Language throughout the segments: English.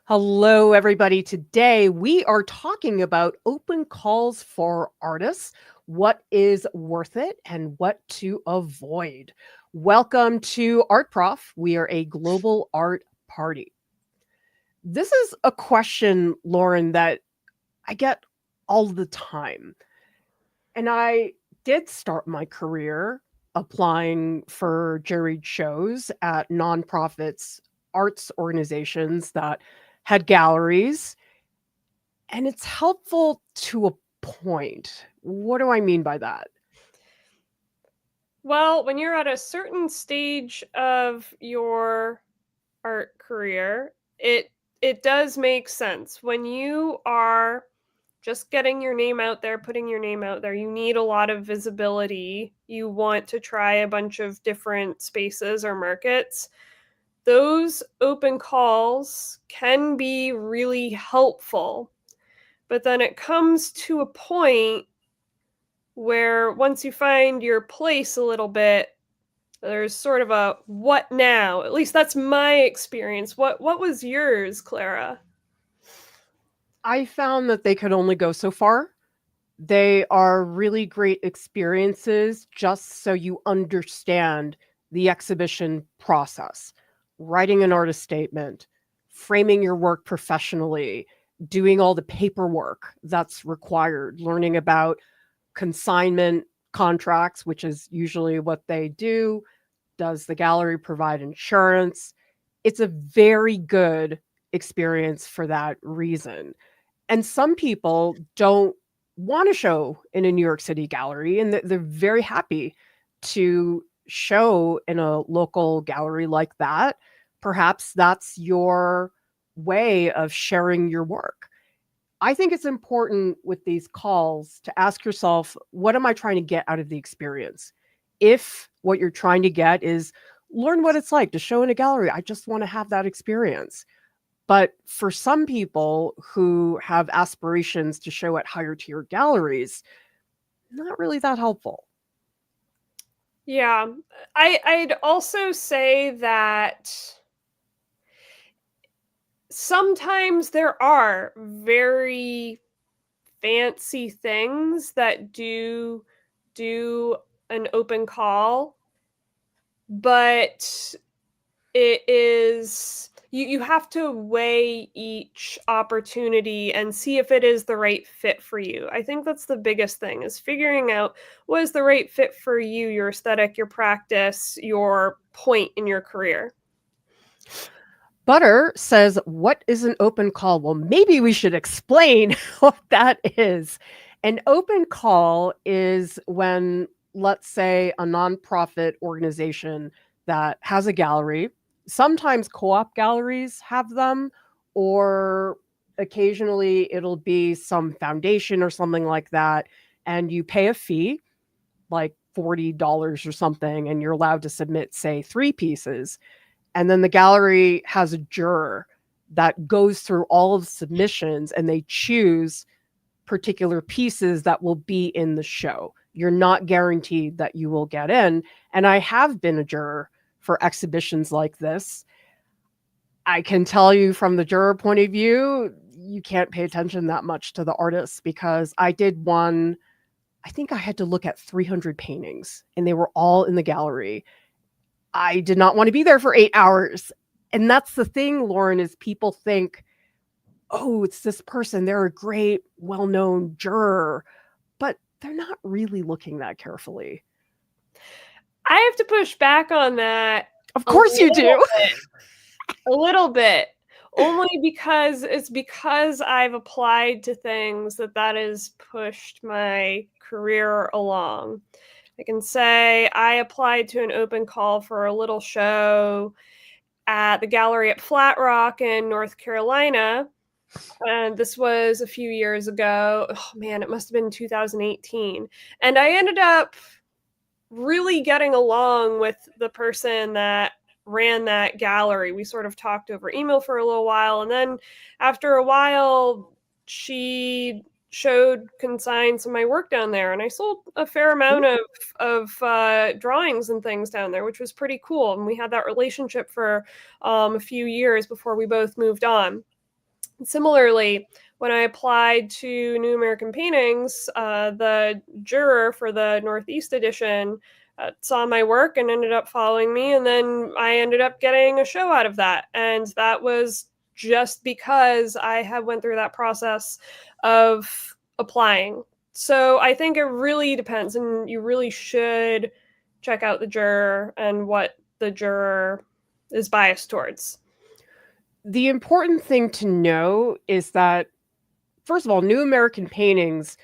Hello, everybody. Today we are talking about open calls for artists, what is worth it and what to avoid. Welcome to Art Prof. We are a global art party. This is a question, Lauryn, that I get all the time. And I did start my career applying for juried shows at nonprofits, arts organizations that had galleries. And it's helpful to a point. What do I mean by that? Well, when you're at a certain stage of your art career, it does make sense. When you are just getting your name out there, putting your name out there, you need a lot of visibility. You want to try a bunch of different spaces or markets. Those open calls can be really helpful. But then it comes to a point where once you find your place a little bit, there's sort of a what now? At least that's my experience. What was yours, Clara? I found that they could only go so far. They are really great experiences just so you understand the exhibition process, writing an artist statement, framing your work professionally, doing all the paperwork that's required, learning about consignment contracts, which is usually what they do. Does the gallery provide insurance? It's a very good experience for that reason. And some people don't want to show in a New York City gallery, and they're very happy to show in a local gallery like that. Perhaps that's your way of sharing your work. I think it's important with these calls to ask yourself, what am I trying to get out of the experience? If what you're trying to get is learn what it's like to show in a gallery, I just want to have that experience. But for some people who have aspirations to show at higher tier galleries, not really that helpful. Yeah, I'd also say that sometimes there are very fancy things that do an open call, but it is you have to weigh each opportunity and see if it is the right fit for you. I think that's the biggest thing, is figuring out what is the right fit for you, your aesthetic, your practice, your point in your career. Butter says, what is an open call? Well, maybe we should explain what that is. An open call is when, let's say, a nonprofit organization that has a gallery, sometimes co op galleries have them, or occasionally it'll be some foundation or something like that. And you pay a fee, like $40 or something, and you're allowed to submit, say, 3 pieces. And then the gallery has a juror that goes through all of the submissions and they choose particular pieces that will be in the show. You're not guaranteed that you will get in. And I have been a juror for exhibitions like this. I can tell you from the juror point of view, you can't pay attention that much to the artists, because I did one, I think I had to look at 300 paintings and they were all in the gallery. I did not want to be there for 8 hours. And that's the thing, Lauryn, is people think, oh, it's this person. They're a great, well-known juror, but they're not really looking that carefully. I have to push back on that. Of course you do. A little bit. Only because I've applied to things that has pushed my career along. I can say I applied to an open call for a little show at the gallery at Flat Rock in North Carolina. And this was a few years ago. Oh man, it must have been 2018. And I ended up really getting along with the person that ran that gallery. We sort of talked over email for a little while. And then after a while, she consigned some of my work down there, and I sold a fair amount of drawings and things down there, which was pretty cool. And we had that relationship for a few years before we both moved on. Similarly, when I applied to New American Paintings, the juror for the Northeast edition saw my work and ended up following me, and then I ended up getting a show out of that. And that was just because I had went through that process of applying. So I think it really depends, and you really should check out the juror and what the juror is biased towards. The important thing to know is that, first of all, New American Paintings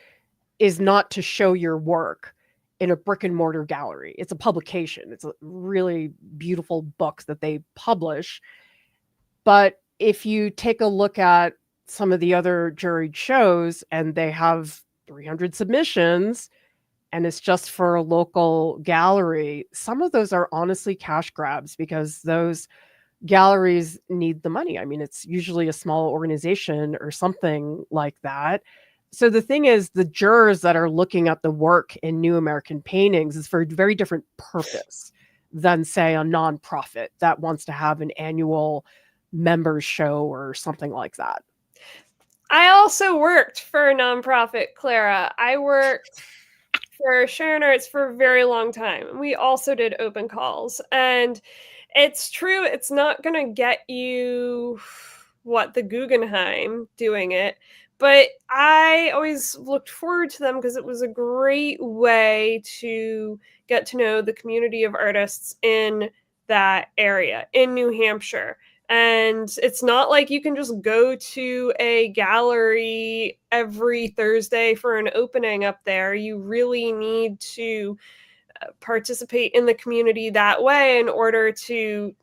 is not to show your work in a brick and mortar gallery. It's a publication. It's a really beautiful book that they publish. But if you take a look at some of the other juried shows and they have 300 submissions and it's just for a local gallery, some of those are honestly cash grabs because those galleries need the money. I mean, it's usually a small organization or something like that. So the thing is, the jurors that are looking at the work in New American Paintings is for a very different purpose than, say, a nonprofit that wants to have an annual members show or something like that. I also worked for a nonprofit, Clara. I worked for Sharon Arts for a very long time. We also did open calls. And it's true, it's not going to get you the Guggenheim doing it. But I always looked forward to them because it was a great way to get to know the community of artists in that area, in New Hampshire. And it's not like you can just go to a gallery every Thursday for an opening up there. You really need to participate in the community that way in order to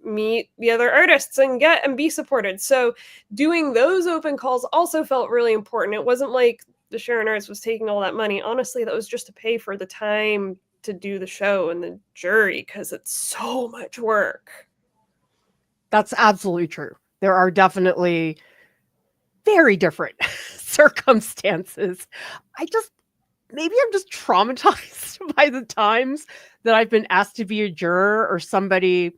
meet the other artists and get and be supported. So doing those open calls also felt really important. It wasn't like the Sharon Arts was taking all that money. Honestly, that was just to pay for the time to do the show and the jury because it's so much work. That's absolutely true. There are definitely very different circumstances. Maybe I'm just traumatized by the times that I've been asked to be a juror or somebody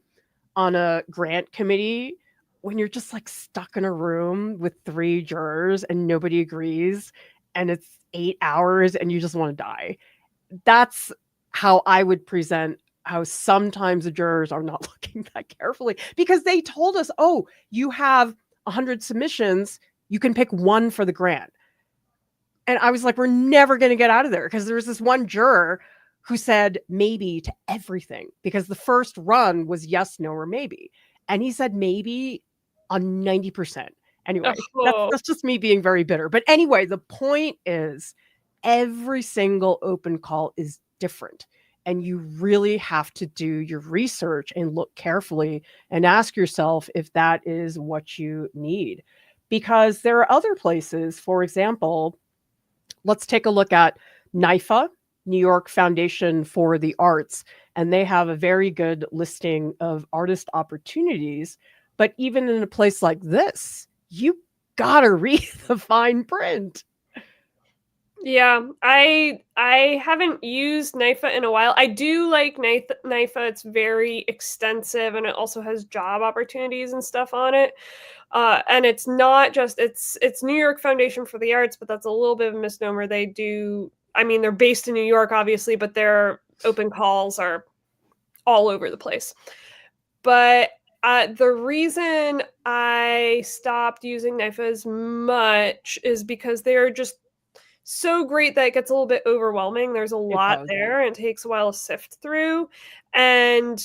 on a grant committee when you're just like stuck in a room with 3 jurors and nobody agrees and it's 8 hours and you just want to die. That's how I would present how sometimes the jurors are not looking that carefully because they told us, oh, you have 100 submissions, you can pick 1 for the grant. And I was like, we're never going to get out of there because there was this one juror who said maybe to everything because the first run was yes, no, or maybe. And he said maybe on 90%. Anyway, that's just me being very bitter. But anyway, the point is every single open call is different. And you really have to do your research and look carefully and ask yourself if that is what you need. Because there are other places, for example, let's take a look at NYFA, New York Foundation for the Arts, and they have a very good listing of artist opportunities. But even in a place like this, you gotta read the fine print. Yeah, I haven't used NYFA in a while. I do like NYFA. It's very extensive and it also has job opportunities and stuff on it. And it's not just it's New York Foundation for the Arts, but that's a little bit of a misnomer. They're based in New York, obviously, but their open calls are all over the place. But the reason I stopped using NYFA as much is because they're just so great that it gets a little bit overwhelming. There's a lot there and it takes a while to sift through. And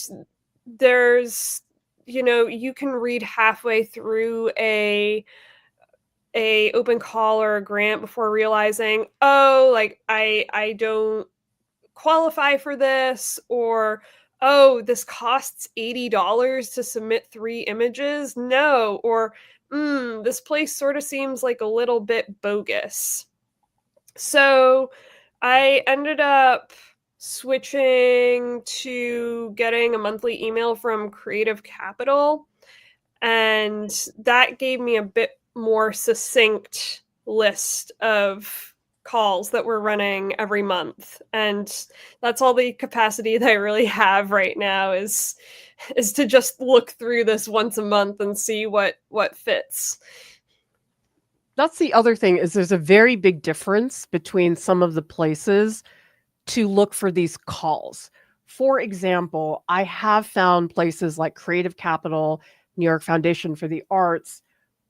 there's, you can read halfway through a open call or a grant before realizing, oh, like I don't qualify for this, or oh, this costs $80 to submit 3 images. No, or this place sort of seems like a little bit bogus. So I ended up switching to getting a monthly email from Creative Capital, and that gave me a bit more succinct list of calls that we're running every month. And that's all the capacity that I really have right now is to just look through this once a month and see what fits. That's the other thing is there's a very big difference between some of the places to look for these calls. For example, I have found places like Creative Capital, New York Foundation for the Arts,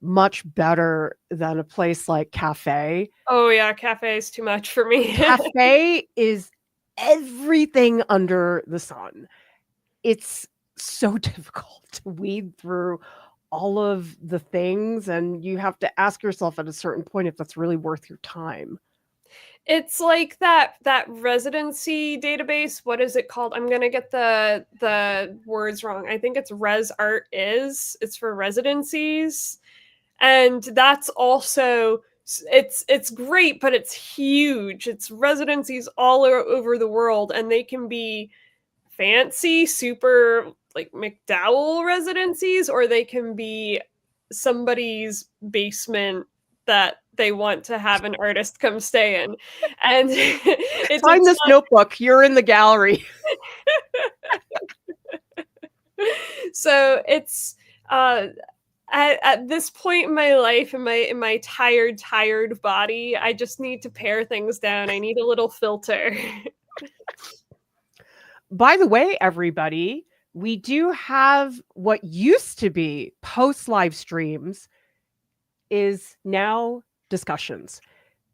much better than a place like Cafe. Oh yeah, cafe is too much for me. Cafe is everything under the sun. It's so difficult to weed through all of the things, and you have to ask yourself at a certain point if that's really worth your time. It's like that residency database. What is it called? I'm gonna get the words wrong. I think it's Res Art is. It's for residencies, and that's also it's great, but it's huge. It's residencies all over the world, and they can be fancy, super like McDowell residencies, or they can be somebody's basement that they want to have an artist come stay in. And it's Sign this notebook. You're in the gallery. So it's at this point in my life, in my tired body, I just need to pare things down. I need a little filter. By the way, everybody, we do have what used to be post live streams is now discussions.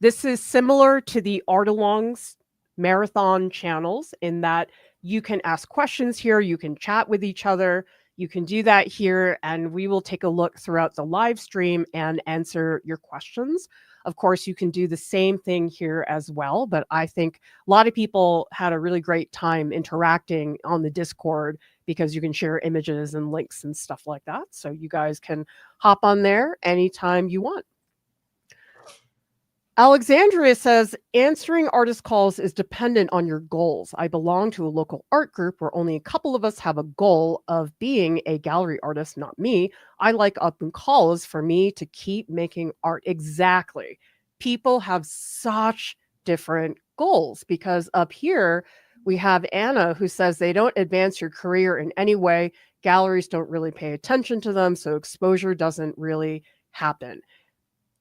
This is similar to the Art Alongs marathon channels in that you can ask questions here, you can chat with each other, you can do that here, and we will take a look throughout the live stream and answer your questions. Of course, you can do the same thing here as well, but I think a lot of people had a really great time interacting on the Discord because you can share images and links and stuff like that. So you guys can hop on there anytime you want. Alexandria says, answering artist calls is dependent on your goals. I belong to a local art group where only a couple of us have a goal of being a gallery artist, not me. I like open calls for me to keep making art. Exactly. People have such different goals because up here we have Anna who says they don't advance your career in any way. Galleries don't really pay attention to them, so exposure doesn't really happen.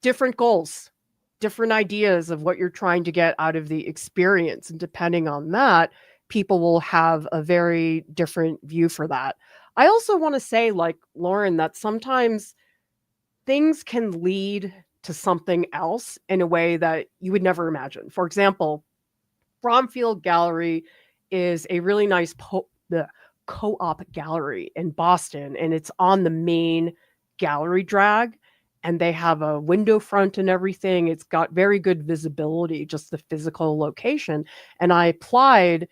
Different goals. Different ideas of what you're trying to get out of the experience. And depending on that, people will have a very different view for that. I also want to say, like Lauryn, that sometimes things can lead to something else in a way that you would never imagine. For example, Bromfield Gallery is a really nice the co-op gallery in Boston, and it's on the main gallery drag. And they have a window front and everything. It's got very good visibility, just the physical location. And I applied.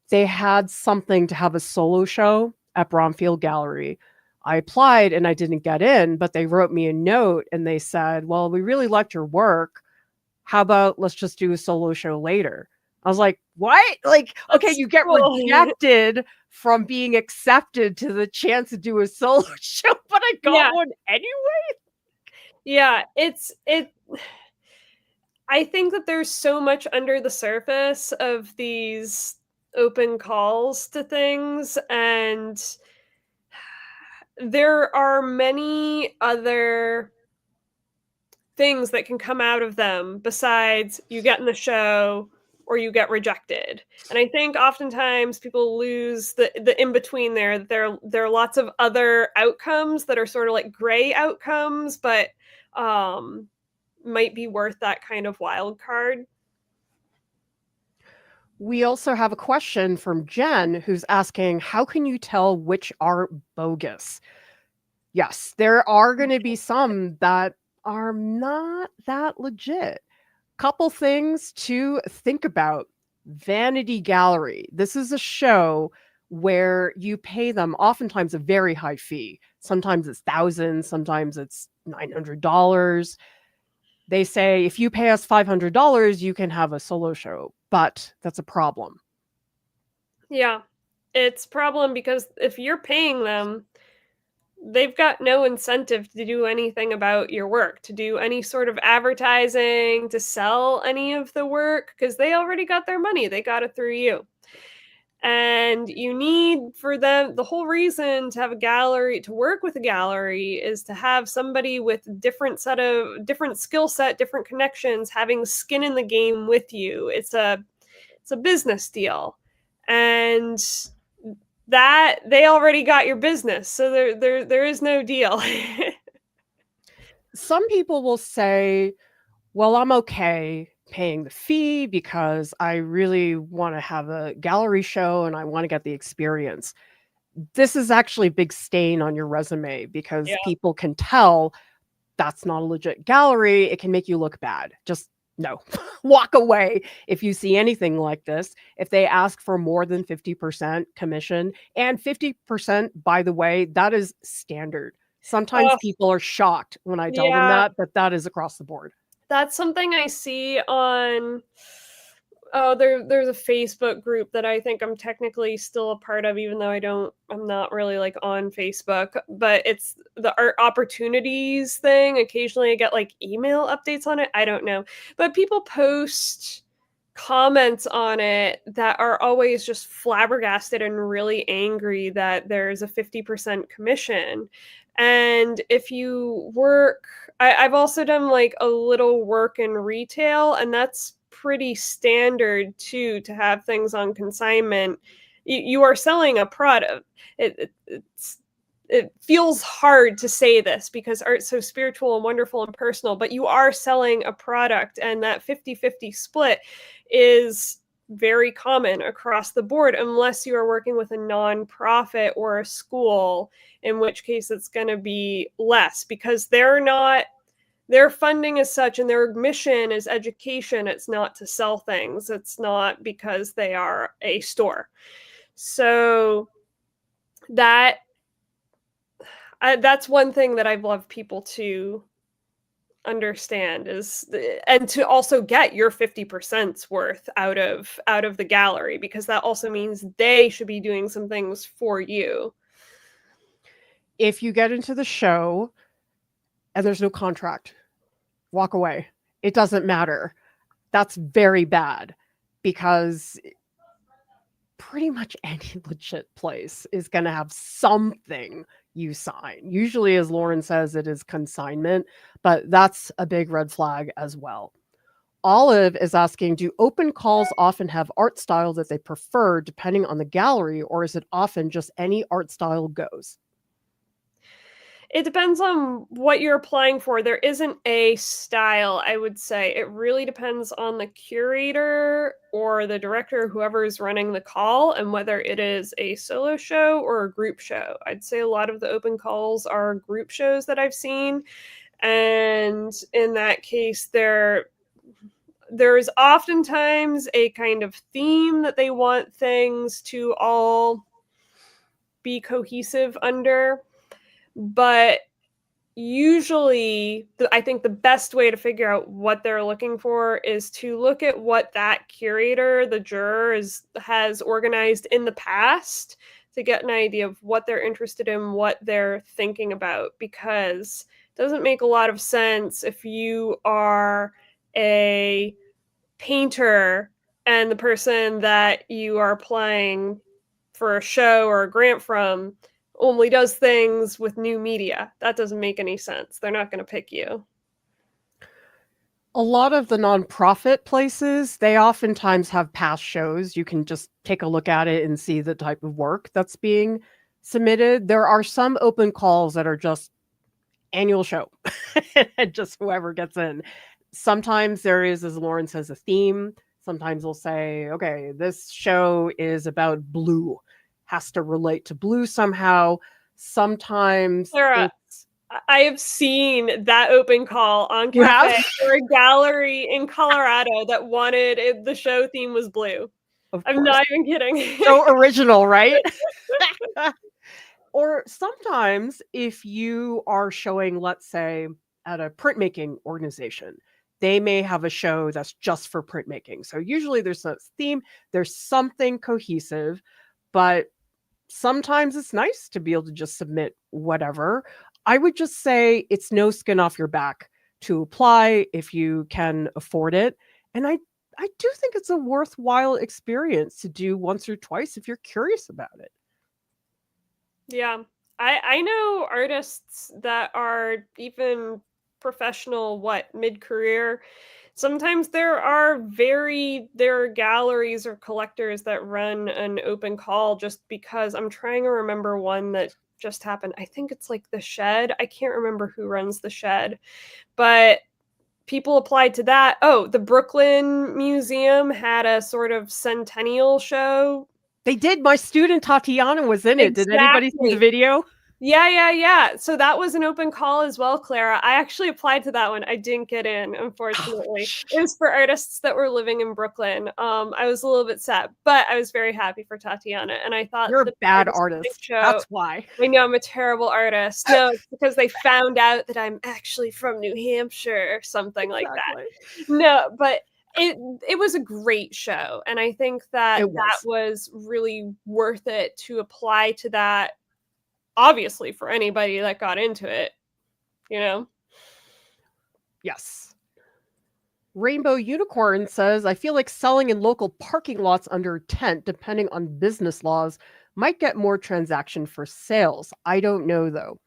They had something to have a solo show at Bromfield Gallery. I applied and I didn't get in, but they wrote me a note and they said, well, we really liked your work. How about let's just do a solo show later? I was like, what? Like, okay, That's you get cool. rejected from being accepted to the chance to do a solo show, but I got one anyway. Yeah, I think that there's so much under the surface of these open calls to things, and there are many other things that can come out of them besides you get in the show or you get rejected. And I think oftentimes people lose the in between there. There are lots of other outcomes that are sort of like gray outcomes, but might be worth that kind of wild card. We also have a question from Jen who's asking, how can you tell which are bogus? Yes, there are going to be some that are not that legit. Couple things to think about. Vanity Gallery. This is a show where you pay them oftentimes a very high fee. Sometimes it's thousands, sometimes it's $900. They say, if you pay us $500, you can have a solo show, but that's a problem. Yeah, it's a problem because if you're paying them, they've got no incentive to do anything about your work, to do any sort of advertising, to sell any of the work, because they already got their money. They got it through you. And you need for them, the whole reason to have a gallery, to work with a gallery, is to have somebody with different skill set, different connections, having skin in the game with you. It's a business deal. And that they already got your business. So there is no deal. Some people will say, well, I'm okay paying the fee because I really want to have a gallery show and I want to get the experience. This is actually a big stain on your resume because Yeah. people can tell that's not a legit gallery. It can make you look bad. Just no, walk away if you see anything like this. If they ask for more than 50% commission, and 50%, by the way, that is standard. Sometimes people are shocked when I tell them Yeah. that, that is across the board. That's something I see on there's a Facebook group that I think I'm technically still a part of, even though I'm not really like on Facebook, but it's the art opportunities thing. Occasionally I get like email updates on it. I don't know. But people post comments on it that are always just flabbergasted and really angry that there's a 50% commission. And if you work, I've also done like a little work in retail, and that's pretty standard too, to have things on consignment. You are selling a product. It feels hard to say this because art's so spiritual and wonderful and personal, but you are selling a product, and that 50-50 split is very common across the board, unless you are working with a nonprofit or a school, in which case it's going to be less because their funding is such and their mission is education. It's not to sell things. It's not because they are a store. So that's one thing that I've loved people to understand and to also get your 50% worth out of the gallery, because that also means they should be doing some things for you. If you get into the show and there's no contract, walk away. It doesn't matter. That's very bad, because pretty much any legit place is going to have something you sign. Usually, as Lauryn says, it is consignment, but that's a big red flag as well. Olive is asking, do open calls often have art style that they prefer depending on the gallery, or is it often just any art style goes? It depends on what you're applying for. There isn't a style, I would say. It really depends on the curator or the director, whoever is running the call, and whether it is a solo show or a group show. I'd say a lot of the open calls are group shows that I've seen. And in that case, there's oftentimes a kind of theme that they want things to all be cohesive under. But usually, I think the best way to figure out what they're looking for is to look at what that curator, the juror, has organized in the past, to get an idea of what they're interested in, what they're thinking about, because it doesn't make a lot of sense if you are a painter and the person that you are applying for a show or a grant from only does things with new media. That doesn't make any sense. They're not going to pick you. A lot of the nonprofit places, they oftentimes have past shows. You can just take a look at it and see the type of work that's being submitted. There are some open calls that are just annual show, and just whoever gets in. Sometimes there is, as Lauryn says, a theme. Sometimes they'll say, okay, this show is about blue, has to relate to blue somehow. Sometimes Clara, I have seen that open call on You have? Cafe for a gallery in Colorado that wanted the show theme was blue. I'm not even kidding. So original, right? Or sometimes if you are showing, let's say, at a printmaking organization, they may have a show that's just for printmaking. So usually there's a theme, there's something cohesive, but sometimes it's nice to be able to just submit whatever. I would just say it's no skin off your back to apply if you can afford it. And I I do think it's a worthwhile experience to do once or twice if you're curious about it. Yeah. I know artists that are even professional, mid-career. Sometimes there are galleries or collectors that run an open call just because I'm trying to remember one that just happened. I think it's like the Shed. I can't remember who runs the Shed, but people applied to that. Oh, the Brooklyn Museum had a sort of centennial show. They did. My student Tatiana was in it. Did anybody see the Exactly. video? Yeah. So that was an open call as well, Clara. I actually applied to that one. I didn't get in, unfortunately. It was for artists that were living in Brooklyn. I was a little bit sad, but I was very happy for Tatiana. And I thought You're a the bad artist artist. show. That's why. I know I'm a terrible artist. No, it's because they found out that I'm actually from New Hampshire or something like Exactly. that. No, but it was a great show, and I think that It that was. was really worth it to apply to that. Obviously, for anybody that got into it, you know? Yes. Rainbow Unicorn says, I feel like selling in local parking lots under tent, depending on business laws, might get more transaction for sales. I don't know though.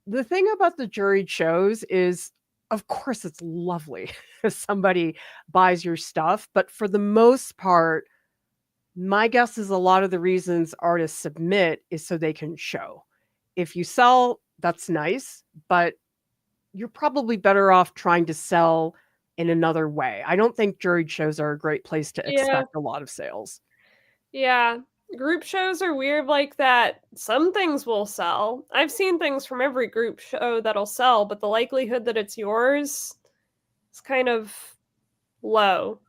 The thing about the juried shows is, of course, it's lovely if somebody buys your stuff, but for the most part, my guess is a lot of the reasons artists submit is so they can show. If you sell, that's nice, but you're probably better off trying to sell in another way. I don't think juried shows are a great place to Yeah. expect a lot of sales. Yeah. Group shows are weird like that. Some things will sell. I've seen things from every group show that'll sell, but the likelihood that it's yours is kind of low.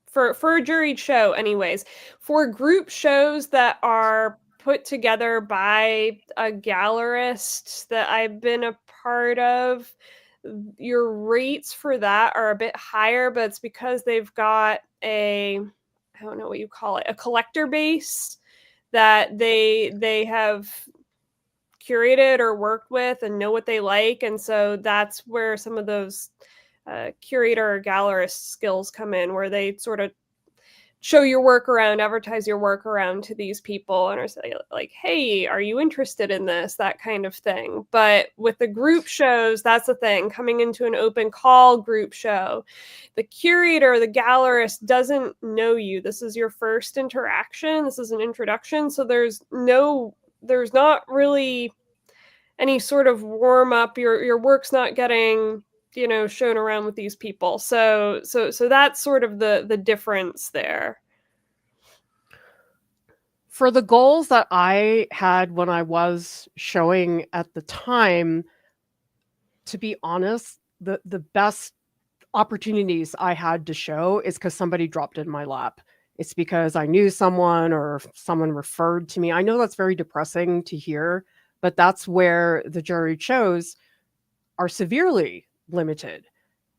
For a juried show anyways. For group shows that are put together by a gallerist that I've been a part of, your rates for that are a bit higher, but it's because they've got I don't know what you call it, a collector base that they have curated or worked with and know what they like, and so that's where some of those curator or gallerist skills come in, where they sort of show your work around, advertise your work around to these people, and are say, like, hey, are you interested in this? That kind of thing. But with the group shows, that's the thing. Coming into an open call group show, the curator, the gallerist doesn't know you. This is your first interaction. This is an introduction. So there's not really any sort of warm up. Your work's not getting shown around with these people. So that's sort of the difference there. For the goals that I had when I was showing at the time, to be honest, the best opportunities I had to show is because somebody dropped in my lap. It's because I knew someone or someone referred to me. I know that's very depressing to hear, but that's where the jury shows are severely limited,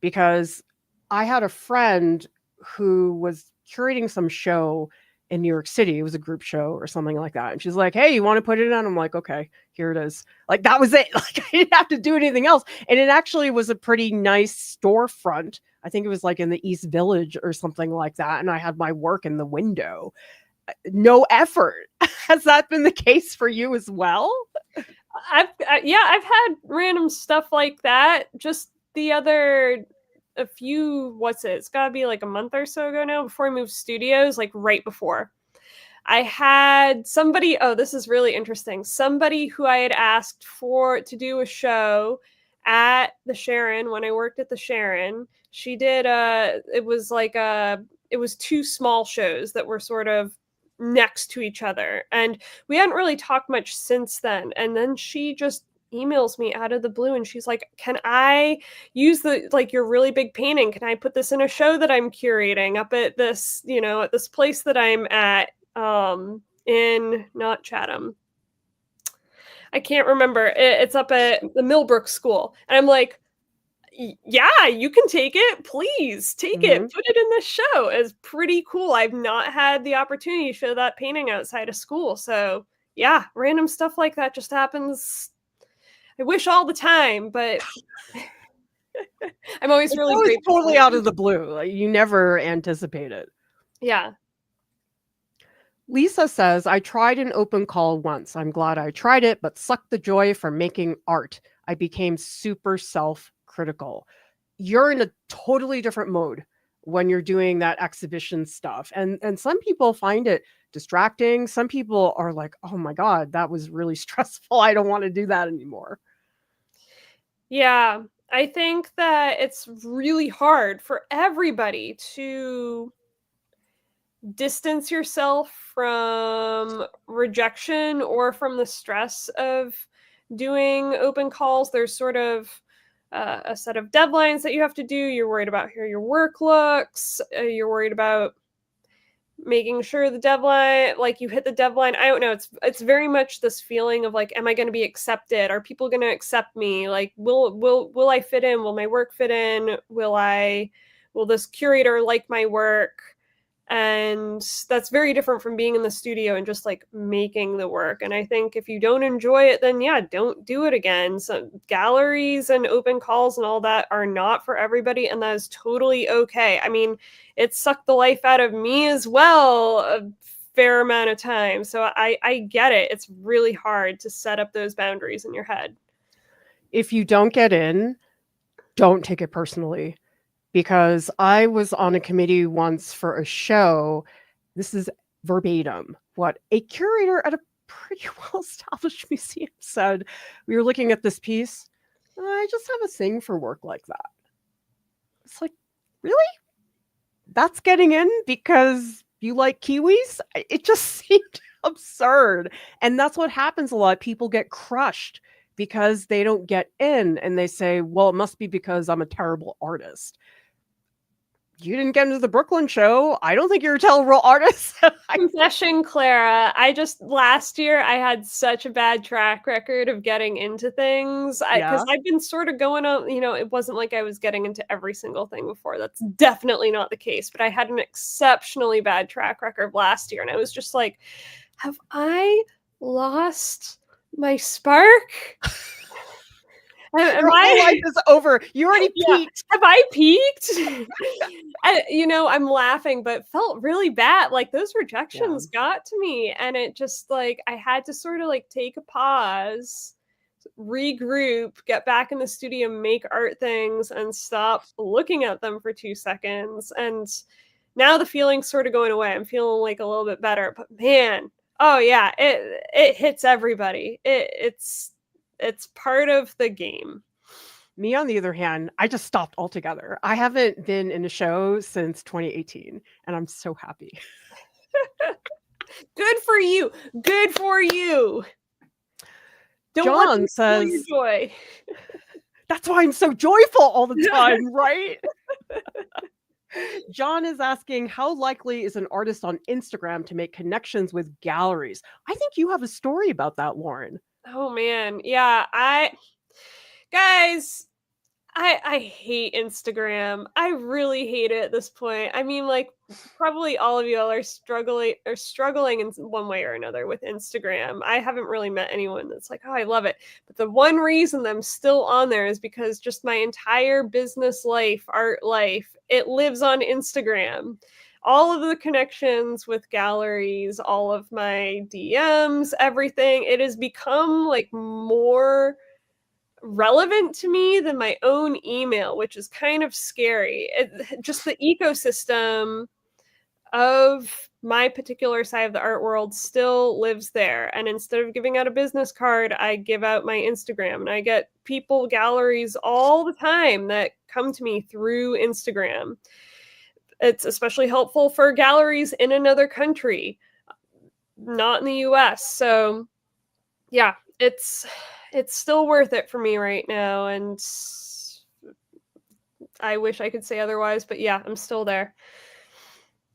because I had a friend who was curating some show in New York City. It was a group show or something like that. And she's like, hey, you want to put it on? I'm like, okay, here it is. Like, that was it. Like, I didn't have to do anything else. And it actually was a pretty nice storefront. I think it was like in the East Village or something like that. And I had my work in the window. No effort. Has that been the case for you as well? I've had random stuff like that. Just it's gotta be like a month or so ago now, before I moved studios, like right before. I had somebody, oh, this is really interesting. Somebody who I had asked to do a show at the Sharon when I worked at the Sharon. She did it was two small shows that were sort of next to each other. And we hadn't really talked much since then. And then she just emails me out of the blue and she's like, can I use your really big painting? Can I put this in a show that I'm curating up at this, at this place that I'm at, in not Chatham. I can't remember. It's up at the Millbrook School. And I'm like, yeah, you can take it. Please take it. Put it in this show. It's pretty cool. I've not had the opportunity to show that painting outside of school. So yeah, random stuff like that just happens. I wish all the time, but I'm always It's really always grateful. totally out of the blue. Like, you never anticipate it. Yeah. Lisa says, I tried an open call once. I'm glad I tried it, but sucked the joy from making art. I became super self-critical. You're in a totally different mode when you're doing that exhibition stuff. And some people find it distracting. Some people are like, oh my God, that was really stressful. I don't want to do that anymore. Yeah. I think that it's really hard for everybody to distance yourself from rejection or from the stress of doing open calls. There's sort of a set of deadlines that you have to do. You're worried about how your work looks. You're worried about making sure the deadline, like you hit the deadline. I don't know. It's very much this feeling of like, am I going to be accepted? Are people going to accept me? Like, will I fit in? Will my work fit in? Will this curator like my work? And that's very different from being in the studio and just like making the work. And I think if you don't enjoy it, then yeah, don't do it again. So galleries and open calls and all that are not for everybody, and that is totally okay. I mean, it sucked the life out of me as well a fair amount of time. So I get it. It's really hard to set up those boundaries in your head. If you don't get in, don't take it personally. Because I was on a committee once for a show. This is verbatim what a curator at a pretty well-established museum said. We were looking at this piece. I just have a thing for work like that. It's like, really? That's getting in because you like kiwis? It just seemed absurd. And that's what happens a lot. People get crushed because they don't get in, and they say, well, it must be because I'm a terrible artist. You didn't get into the Brooklyn show. I don't think you're a terrible artist. Confession, Clara. Last year I had such a bad track record of getting into things because I've been sort of going on, it wasn't like I was getting into every single thing before. That's definitely not the case, but I had an exceptionally bad track record last year. And I was just like, have I lost my spark? Your whole life is over. You already peaked. Have I peaked? I'm laughing, but felt really bad. Like those rejections got to me, and it just like I had to sort of like take a pause, regroup, get back in the studio, make art things, and stop looking at them for 2 seconds. And now the feeling's sort of going away. I'm feeling like a little bit better. But man, oh yeah, it hits everybody. It's part of the game. Me, on the other hand, I just stopped altogether. I haven't been in a show since 2018, and I'm so happy. Good for you. Good for you. John says, your joy. That's why I'm so joyful all the time, right? John is asking, how likely is an artist on Instagram to make connections with galleries? I think you have a story about that, Lauryn. Oh man. Yeah, guys, I hate Instagram. I really hate it at this point. I mean, like probably all of you all are struggling in one way or another with Instagram. I haven't really met anyone that's like, oh, I love it. But the one reason I'm still on there is because just my entire business life, art life, it lives on Instagram. All of the connections with galleries, all of my DMs, everything, it has become like more relevant to me than my own email, which is kind of scary. Just the ecosystem of my particular side of the art world still lives there. And instead of giving out a business card, I give out my Instagram, and I get galleries all the time that come to me through Instagram. It's especially helpful for galleries in another country, not in the US. So yeah, it's still worth it for me right now, and I wish I could say otherwise, but yeah, I'm still there.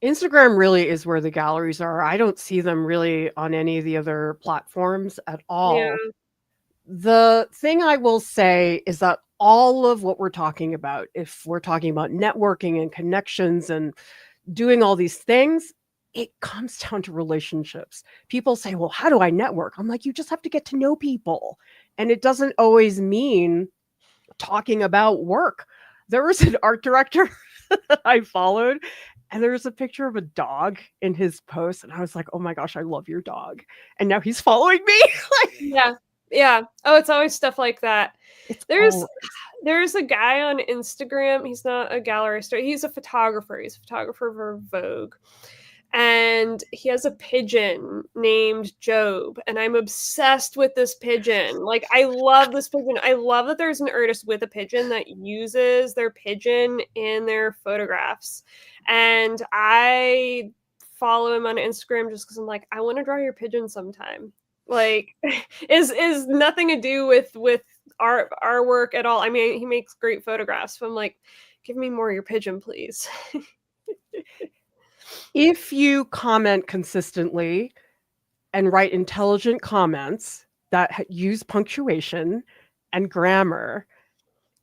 Instagram really is where the galleries are. I don't see them really on any of the other platforms at all. Yeah. The thing I will say is that all of what we're talking about, if we're talking about networking and connections and doing all these things, it comes down to relationships. People say, well, how do I network? I'm like, you just have to get to know people. And it doesn't always mean talking about work. There was an art director that I followed, and there was a picture of a dog in his post, and I was like, "Oh my gosh, I love your dog." And now he's following me. Like, Yeah. Yeah. Oh, it's always stuff like that. it's There's all there's a guy on Instagram. He's not a gallerist. He's a photographer. He's a photographer for Vogue. And he has a pigeon named Job, and I'm obsessed with this pigeon. Like, I love this pigeon. I love that there's an artist with a pigeon that uses their pigeon in their photographs. And I follow him on Instagram just because I'm like, I want to draw your pigeon sometime. Like, is nothing to do with our work at all. I mean, he makes great photographs, but I'm like, give me more of your pigeon, please. if you comment consistently and write intelligent comments that use punctuation and grammar,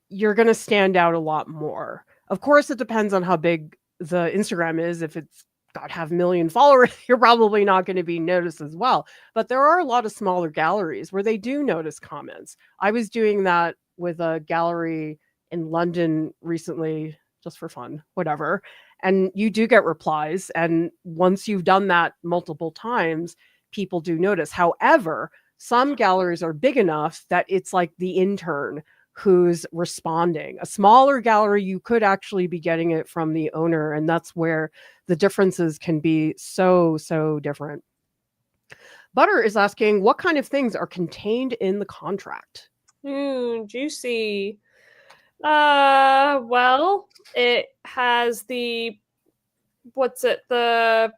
you're going to stand out a lot more. Of course, it depends on how big the Instagram is. If it's got half a million followers, you're probably not going to be noticed as well. But there are a lot of smaller galleries where they do notice comments. I was doing that with a gallery in London recently, just for fun, whatever. And you do get replies. And once you've done that multiple times, people do notice. However, some galleries are big enough that it's like the intern who's responding. A smaller gallery, you could actually be getting it from the owner, and that's where the differences can be so different. Butter is asking, what kind of things are contained in the contract? Juicy. Well, it has what's it, the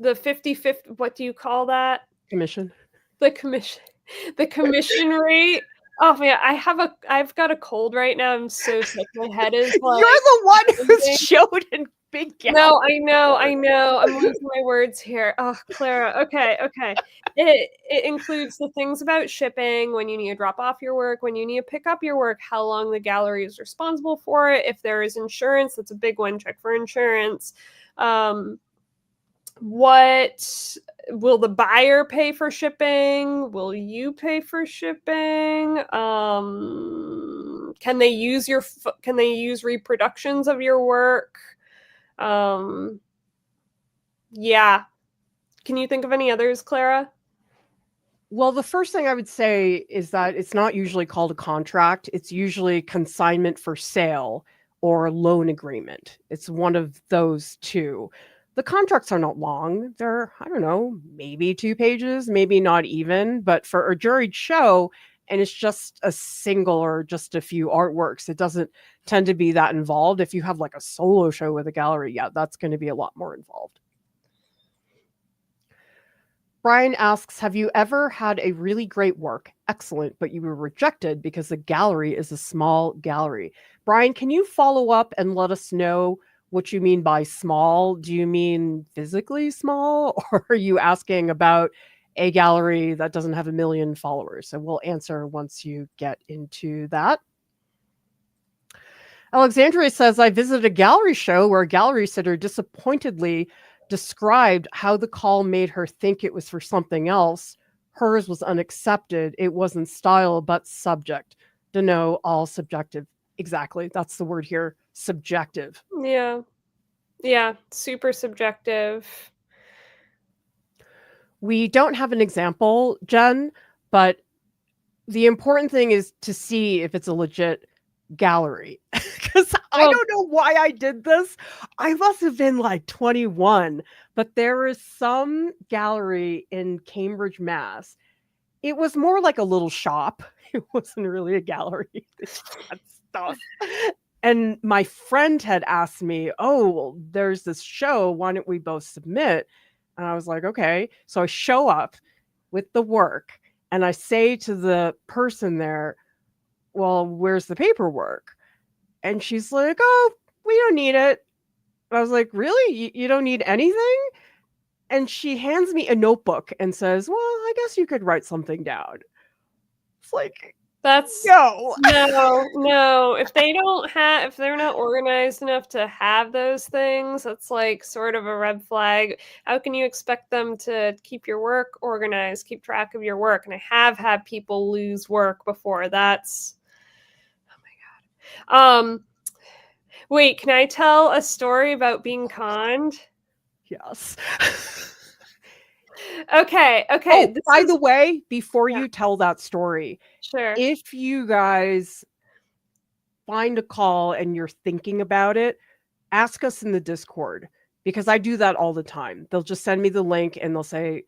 50/50, what do you call that? Commission. The commission rate. Oh man, I've got a cold right now. I'm so sick. My head is like, you're the one who's showed in big gallery. No, I know. I'm losing my words here. Oh, Clara. Okay. It includes the things about shipping, when you need to drop off your work, when you need to pick up your work, how long the gallery is responsible for it. If there is insurance, that's a big one. Check for insurance. What will the buyer pay for shipping? Will you pay for shipping? Can they use reproductions of your work? Yeah. Can you think of any others, Clara? Well, the first thing I would say is that it's not usually called a contract. It's usually consignment for sale or loan agreement. It's one of those two. The contracts are not long. They're, I don't know, maybe 2 pages, maybe not even. But for a juried show, and it's just a single or just a few artworks, it doesn't tend to be that involved. If you have like a solo show with a gallery, yeah, that's going to be a lot more involved. Brian asks, have you ever had a really great work, excellent, but you were rejected because the gallery is a small gallery? Brian, can you follow up and let us know what you mean by small? Do you mean physically small, or are you asking about a gallery that doesn't have 1 million followers? So we'll answer once you get into that. Alexandria says, I visited a gallery show where a gallery sitter disappointedly described how the call made her think it was for something else. Hers was unaccepted. It wasn't style, but subject. To know, all subjective. Exactly. That's the word here. Subjective. Yeah. Super subjective. We don't have an example, Jen, but the important thing is to see if it's a legit gallery. Because I don't know why I did this. I must have been like 21, but there is some gallery in Cambridge, Mass. It was more like a little shop. It wasn't really a gallery. That stuff. And my friend had asked me, oh, well, there's this show. Why don't we both submit? And I was like, okay. So I show up with the work and I say to the person there, well, where's the paperwork? And she's like, oh, we don't need it. I was like, really? You don't need anything? And she hands me a notebook and says, well, I guess you could write something down. It's like, that's no. If they're not organized enough to have those things, that's like sort of a red flag. How can you expect them to keep your work organized, keep track of your work? And I have had people lose work before. That's Wait, can I tell a story about being conned? Yes. Okay. Oh, This by is the way, before yeah, you tell that story, sure. if you guys find a call and you're thinking about it, ask us in the Discord because I do that all the time. They'll just send me the link and they'll say,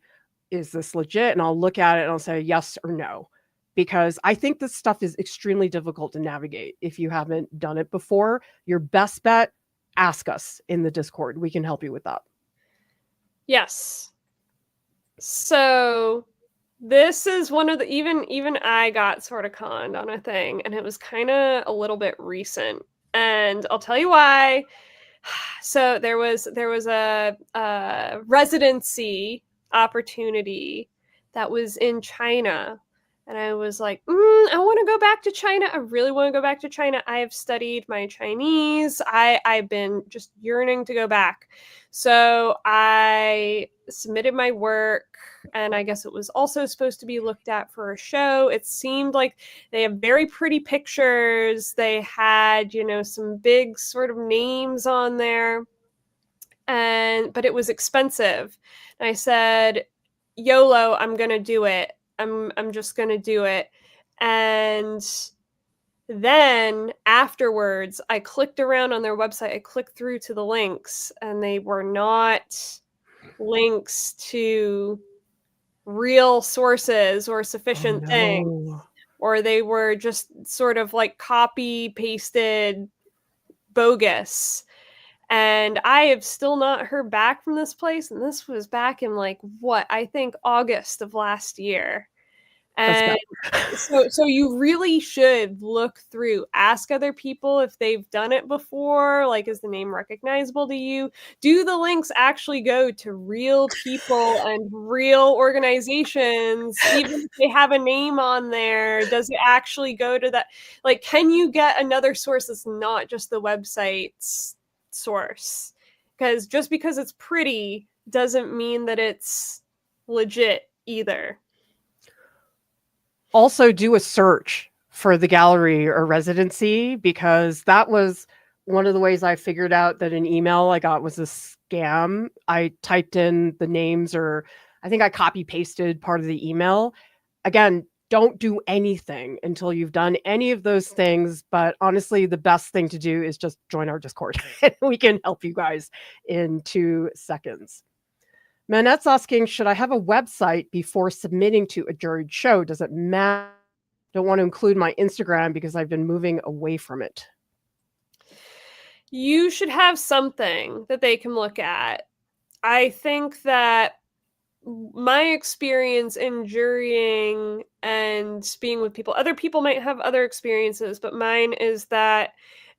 "Is this legit?" And I'll look at it and I'll say yes or no. Because I think this stuff is extremely difficult to navigate if you haven't done it before. Your best bet, ask us in the Discord. We can help you with that. Yes. So this is one of the even I got sort of conned on a thing, and it was kind of a little bit recent. And I'll tell you why. So there was a residency opportunity that was in China, and I was like, I want to go back to China. I really want to go back to China. I have studied my Chinese. I've been just yearning to go back. So I submitted my work, and I guess it was also supposed to be looked at for a show. It seemed like they have very pretty pictures. They had, some big sort of names on there, but it was expensive. And I said, YOLO, I'm gonna do it. I'm just gonna do it. And then afterwards, I clicked around on their website. I clicked through to the links, and they were not links to real sources or Oh sufficient things, no. or they were just sort of like copy pasted bogus. And I have still not heard back from this place. And this was back in I think August of last year. That's bad. And so you really should look through, ask other people if they've done it before. Like, is the name recognizable to you? Do the links actually go to real people and real organizations? Even if they have a name on there, does it actually go to that? Like, can you get another source that's not just the website's source? Because just because it's pretty doesn't mean that it's legit either. Also do a search for the gallery or residency because that was one of the ways I figured out that an email I got was a scam. I typed in the names or I think I copy pasted part of the email. Again, don't do anything until you've done any of those things. But honestly, the best thing to do is just join our Discord and we can help you guys in 2 seconds. Manette's asking, should I have a website before submitting to a juried show? Does it matter? Don't want to include my Instagram because I've been moving away from it. You should have something that they can look at. I think that my experience in jurying and being with people, other people might have other experiences, but mine is that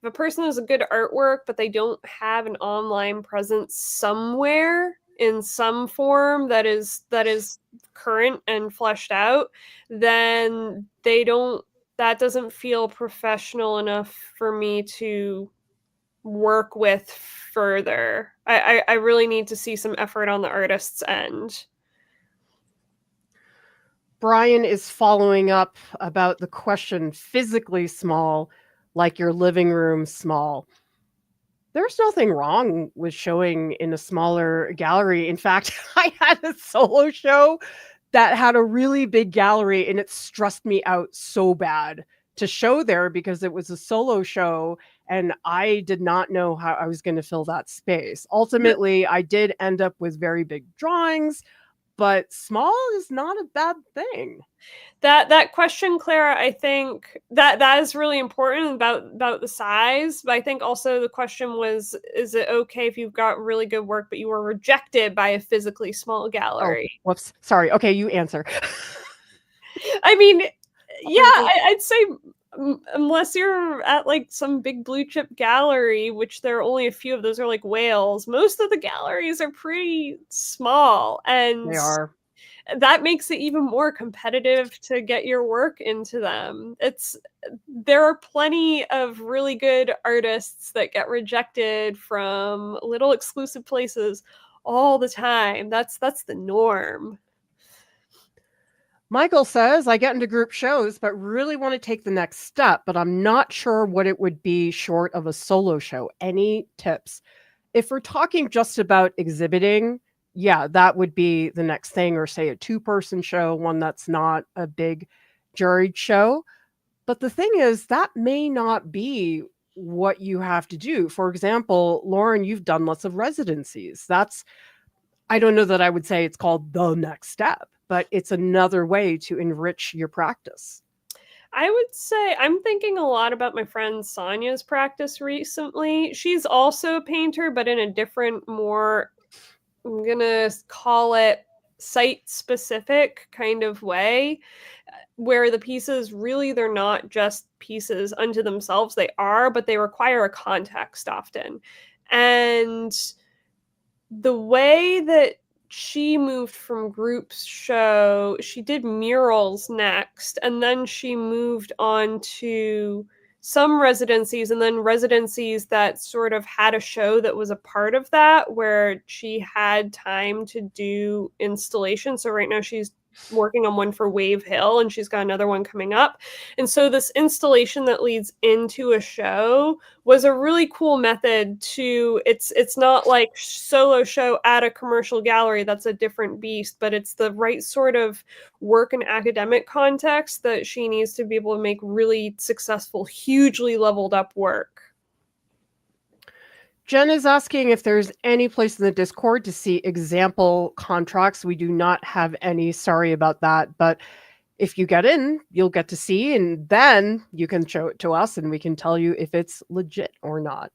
if a person has a good artwork, but they don't have an online presence somewhere in some form that is current and fleshed out, then that doesn't feel professional enough for me to work with further. I really need to see some effort on the artist's end. Brian is following up about the question physically small, like your living room small. There's nothing wrong with showing in a smaller gallery. In fact, I had a solo show that had a really big gallery and it stressed me out so bad to show there because it was a solo show and I did not know how I was going to fill that space. Ultimately, I did end up with very big drawings, but small is not a bad thing. That question, Clara, I think that is really important about the size. But I think also the question was, is it okay if you've got really good work but you were rejected by a physically small Oh, gallery? whoops. Sorry. Okay, you answer. I mean, yeah, Oh, I'd say unless you're at like some big blue chip gallery, which there are only a few of those are like whales, most of the galleries are pretty small, and they are. that makes it even more competitive to get your work into them. There are plenty of really good artists that get rejected from little exclusive places all the time. That's the norm. Michael says, I get into group shows, but really want to take the next step, but I'm not sure what it would be short of a solo show. Any tips? If we're talking just about exhibiting, yeah, that would be the next thing, or say a 2-person show, one that's not a big juried show. But the thing is, that may not be what you have to do. For example, Lauryn, you've done lots of residencies. I don't know that I would say it's called the next step, but it's another way to enrich your practice. I would say I'm thinking a lot about my friend Sonia's practice recently. She's also a painter, but in a different, more, I'm going to call it site-specific kind of way, where the pieces really, they're not just pieces unto themselves. They are, but they require a context often. And the way that she moved from group show, she did murals next, and then she moved on to some residencies, and then residencies that sort of had a show that was a part of that, where she had time to do installation. So right now she's working on one for Wave Hill, and she's got another one coming up. And so this installation that leads into a show was a really cool method to, it's not like solo show at a commercial gallery, that's a different beast, but it's the right sort of work and academic context that she needs to be able to make really successful, hugely leveled up work. Jen is asking if there's any place in the Discord to see example contracts. We do not have any, sorry about that, but if you get in, you'll get to see, and then you can show it to us and we can tell you if it's legit or not.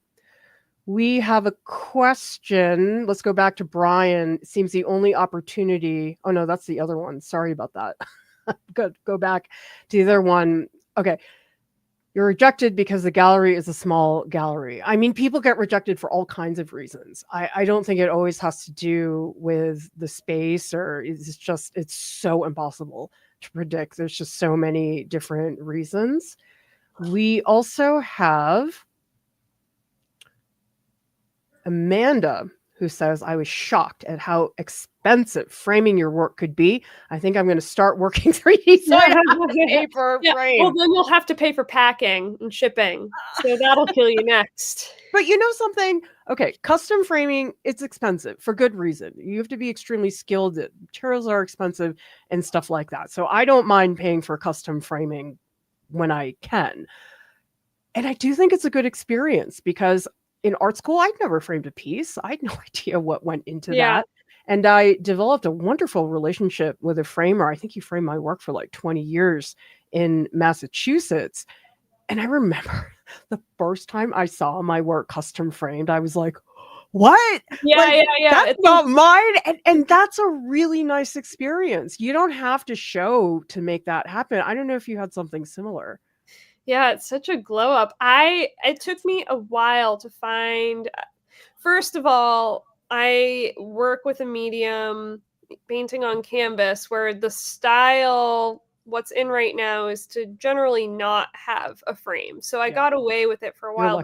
We have a question. Let's go back to Brian. It seems the only opportunity. Oh no, that's the other one. Sorry about that. Good. Go back to the other one. Okay. You're rejected because the gallery is a small gallery. I mean, people get rejected for all kinds of reasons. I don't think it always has to do with the space, or it's so impossible to predict. There's just so many different reasons. We also have Amanda, who says, I was shocked at how expensive framing your work could be. I think I'm going to start working 3D so I don't have to pay for a frame. Well, then you'll have to pay for packing and shipping. So that'll kill you next. But you know something? Okay, custom framing, it's expensive for good reason. You have to be extremely skilled. Materials are expensive and stuff like that. So I don't mind paying for custom framing when I can. And I do think it's a good experience, because in art school, I'd never framed a piece. I had no idea what went into that. And I developed a wonderful relationship with a framer. I think he framed my work for like 20 years in Massachusetts. And I remember the first time I saw my work custom framed, I was like, what? Yeah. That's not mine. And that's a really nice experience. You don't have to show to make that happen. I don't know if you had something similar. Yeah, it's such a glow up. It took me a while to find, first of all, I work with a medium, painting on canvas, where the style, what's in right now, is to generally not have a frame. So I got away with it for a while.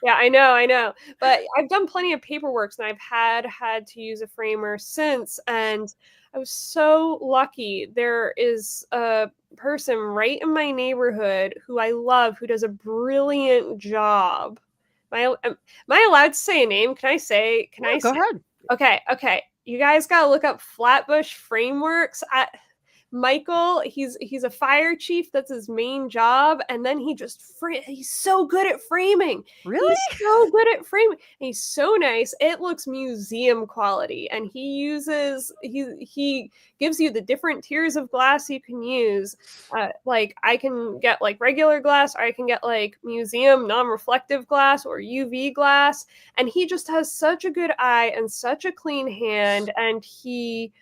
Yeah, I know. But I've done plenty of paperworks, and I've had to use a framer since. And I was so lucky. There is a person right in my neighborhood who I love, who does a brilliant job. Am I allowed to say a name? Can I say? Go ahead. Okay. You guys got to look up Flatbush Frameworks. Michael, he's a fire chief. That's his main job. And then he's so good at framing. Really? He's so good at framing. And he's so nice. It looks museum quality. And he gives you the different tiers of glass you can use. Like I can get like regular glass, or I can get like museum non-reflective glass or UV glass. And he just has such a good eye and such a clean hand. And he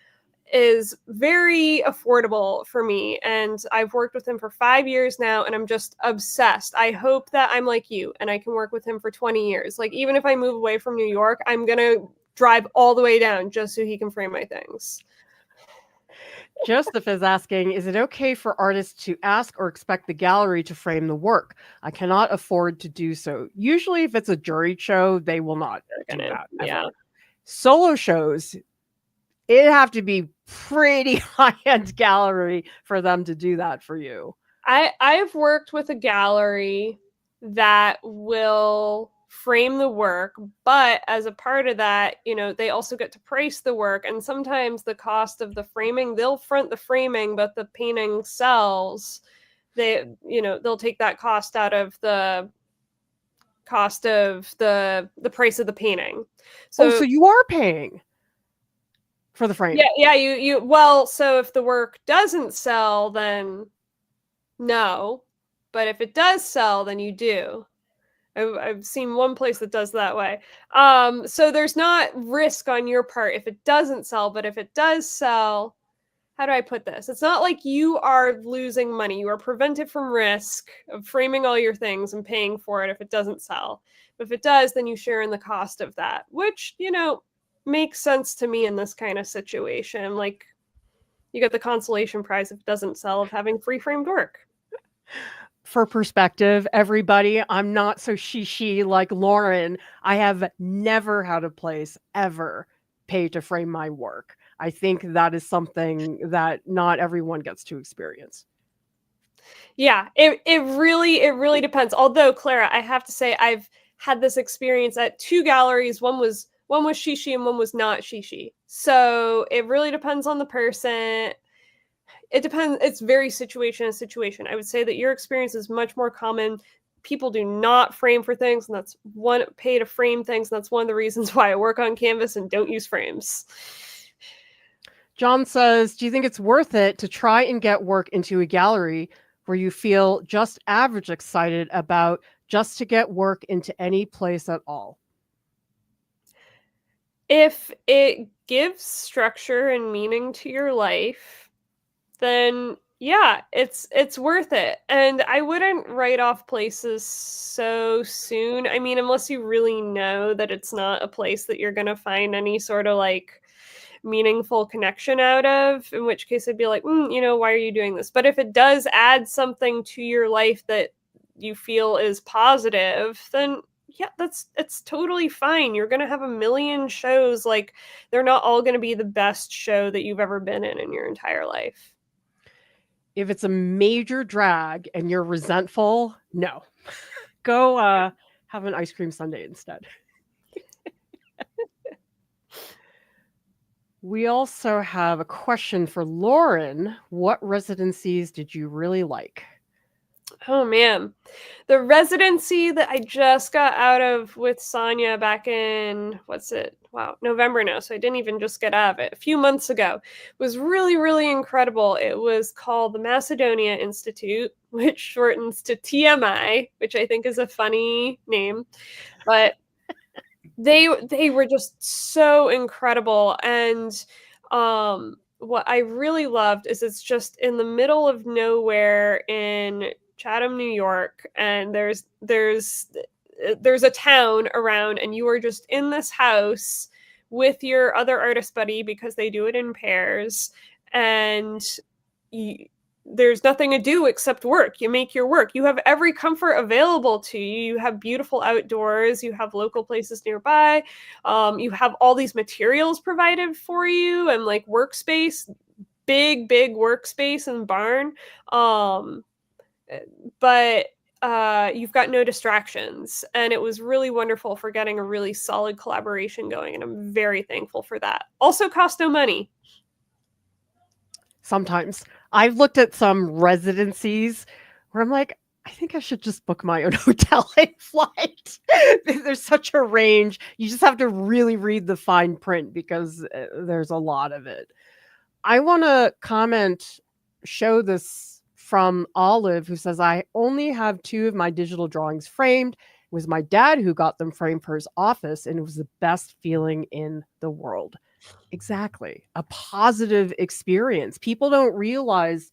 is very affordable for me, and I've worked with him for 5 years now, and I'm just obsessed. I hope that I'm like you and I can work with him for 20 years. Like, even if I move away from New York, I'm gonna drive all the way down just so he can frame my things. Joseph is asking, is it okay for artists to ask or expect the gallery to frame the work? I cannot afford to do so. Usually if it's a juried show, they will not do that. Yeah. Solo shows, It'd have to be pretty high-end gallery for them to do that for you. I've worked with a gallery that will frame the work, but as a part of that, they also get to price the work, and sometimes the cost of the framing, they'll front the framing, but the painting sells. They'll take that cost out of the cost of the price of the painting. So you are paying for the frame. Yeah, well, so if the work doesn't sell, then no, but if it does sell, then you do. I've seen one place that does that way. So there's not risk on your part if it doesn't sell, but if it does sell, how do I put this? It's not like you are losing money. You are prevented from risk of framing all your things and paying for it if it doesn't sell. But if it does, then you share in the cost of that, which, makes sense to me in this kind of situation. Like, you get the consolation prize if it doesn't sell of having free framed work. For perspective, everybody, I'm not so she like Lauryn. I have never had a place ever pay to frame my work. I think that is something that not everyone gets to experience. Yeah, it really depends. Although, Clara, I have to say I've had this experience at two galleries. One was shishi and one was not shishi. So it really depends on the person. It depends. It's very situation to situation. I would say that your experience is much more common. People do not frame for things, and that's pay to frame things. And that's one of the reasons why I work on canvas and don't use frames. John says, do you think it's worth it to try and get work into a gallery where you feel just average excited about just to get work into any place at all? If it gives structure and meaning to your life, then yeah, it's worth it. And I wouldn't write off places so soon. I mean, unless you really know that it's not a place that you're going to find any sort of like meaningful connection out of, in which case I'd be like, why are you doing this? But if it does add something to your life that you feel is positive, then yeah, it's totally fine. You're going to have a million shows. Like, they're not all going to be the best show that you've ever been in your entire life. If it's a major drag and you're resentful, no. Go have an ice cream sundae instead. We also have a question for Lauryn. What residencies did you really like? Oh, man. The residency that I just got out of with Sonia back in, November now. So I didn't even just get out of it. A few months ago. Was really, really incredible. It was called the Macedonia Institute, which shortens to TMI, which I think is a funny name. But they were just so incredible. And what I really loved is it's just in the middle of nowhere in Chatham, New York, and there's a town around, and you are just in this house with your other artist buddy because they do it in pairs, and there's nothing to do except work. You make your work. You have every comfort available to you. You have beautiful outdoors. You have local places nearby. You have all these materials provided for you and like workspace, big workspace and barn. But you've got no distractions. And it was really wonderful for getting a really solid collaboration going. And I'm very thankful for that. Also cost no money. Sometimes. I've looked at some residencies where I'm like, I think I should just book my own hotel and flight. There's such a range. You just have to really read the fine print because there's a lot of it. I want to show this from Olive, who says, I only have 2 of my digital drawings framed. It was my dad who got them framed for his office, and it was the best feeling in the world. Exactly. A positive experience. People don't realize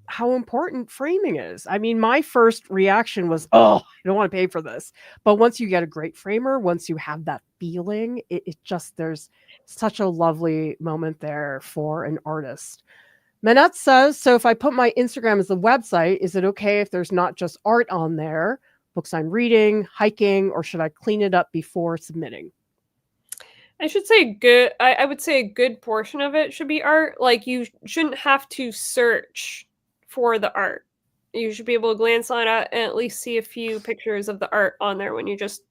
how important framing is. I mean, my first reaction was, oh, I don't want to pay for this. But once you get a great framer, once you have that feeling, it just, there's such a lovely moment there for an artist. Manette says, so if I put my Instagram as the website, is it okay if there's not just art on there, books I'm reading, hiking, or should I clean it up before submitting? I should say good. I would say a good portion of it should be art. Like you shouldn't have to search for the art. You should be able to glance on it and at least see a few pictures of the art on there when you just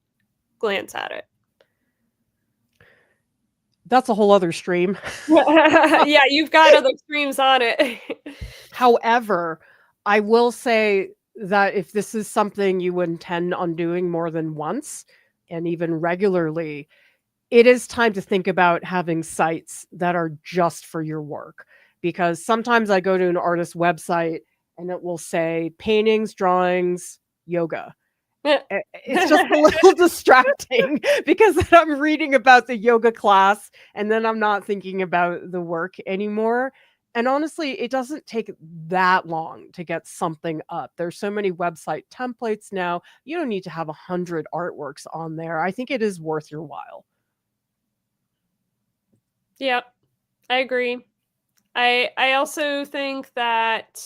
glance at it. That's a whole other stream. Yeah, you've got other streams on it. However, I will say that if this is something you intend on doing more than once and even regularly, it is time to think about having sites that are just for your work. Because sometimes I go to an artist's website and it will say paintings, drawings, yoga. It's just a little distracting because then I'm reading about the yoga class and then I'm not thinking about the work anymore. And honestly, it doesn't take that long to get something up. There's so many website templates now. You don't need to have 100 artworks on there. I think it is worth your while. Yeah, I agree. I also think that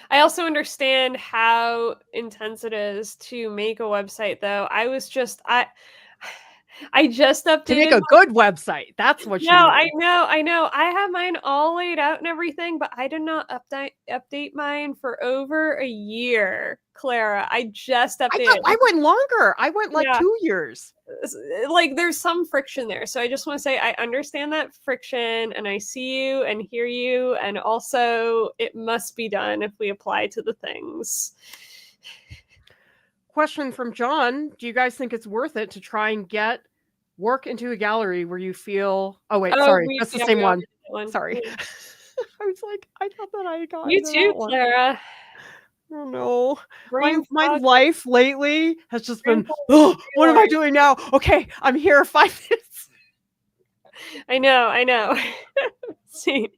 I also understand how intense it is to make a website though. I just To make updated a good website, that's what you No, need. I know. I have mine all laid out and everything, but I did not update mine for over a year, Clara. I just updated. I went longer. I went like Yeah. 2 years. Like there's some friction there. So I just want to say I understand that friction and I see you and hear you, and also it must be done if we apply to the things. Question from John. Do you guys think it's worth it to try and get work into a gallery where you feel sorry, that's the We same one. already did that one. Sorry. Yeah. I was like, I thought that I had gotten You to too, that one. Clara. Oh no. Brain My fog. life lately has just Brain been, fog. oh, what am I doing now? Okay, I'm here 5 minutes. I know. See.